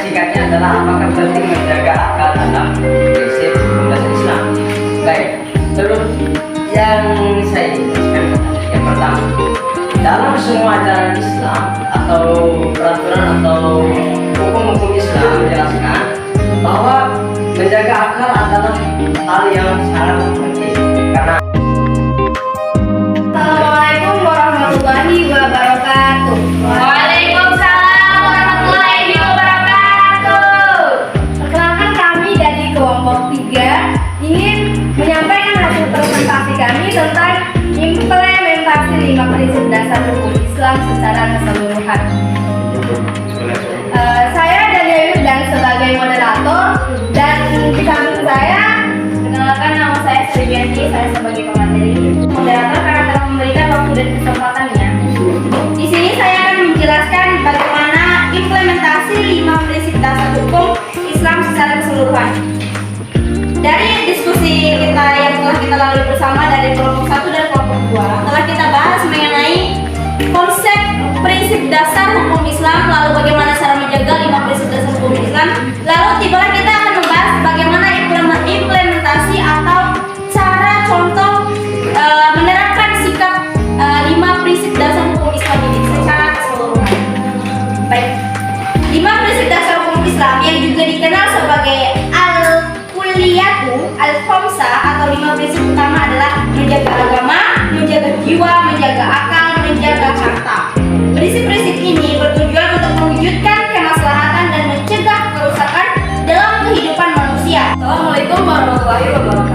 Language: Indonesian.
singkatnya adalah apakah penting menjaga akal dalam prinsip hukum dasar Islam. Baik, terus yang saya jelaskan yang pertama, dalam semua ajaran Islam atau peraturan atau hukum-hukum Islam menjelaskan bahwa menjaga akal adalah hal yang sangat penting karena Assalamualaikum warahmatullahi wabarakatuh. Waalaikumsalam warahmatullahi wabarakatuh. Perkenalkan, kami dari kelompok 3 ingin menyampaikan hasil presentasi kami tentang implementasi 5 prinsip dasar hukum Islam secara keseluruhan. Saya Dania Yudang sebagai moderator, dan di samping saya, perkenalkan, nama saya Sri Bianti, saya sebagai pemateri. Moderator karena telah memberikan waktu dan kesempatannya. Di sini saya akan menjelaskan bagaimana implementasi 5 prinsip dasar hukum Islam secara keseluruhan. Dari diskusi kita yang telah kita lalui bersama dari kelompok 1 dan kelompok 2, telah kita bahas mengenai konsep prinsip dasar hukum Islam, lalu bagaimana cara menjaga 5 prinsip dasar hukum Islam. Lalu tibalah kita akan membahas bagaimana implementasi atau cara contoh menerapkan sikap 5 prinsip dasar hukum Islam ini secara keseluruhan. Baik, 5 prinsip dasar hukum Islam yang juga dikenal sebagai al-kulliyatu al-khamsah atau 5 prinsip utama adalah menjaga agama, menjaga jiwa, menjaga akal, menjaga harta. Prinsip-prinsip ini bertujuan untuk mewujudkan kemaslahatan dan mencegah kerusakan dalam kehidupan manusia. Assalamualaikum warahmatullahi wabarakatuh.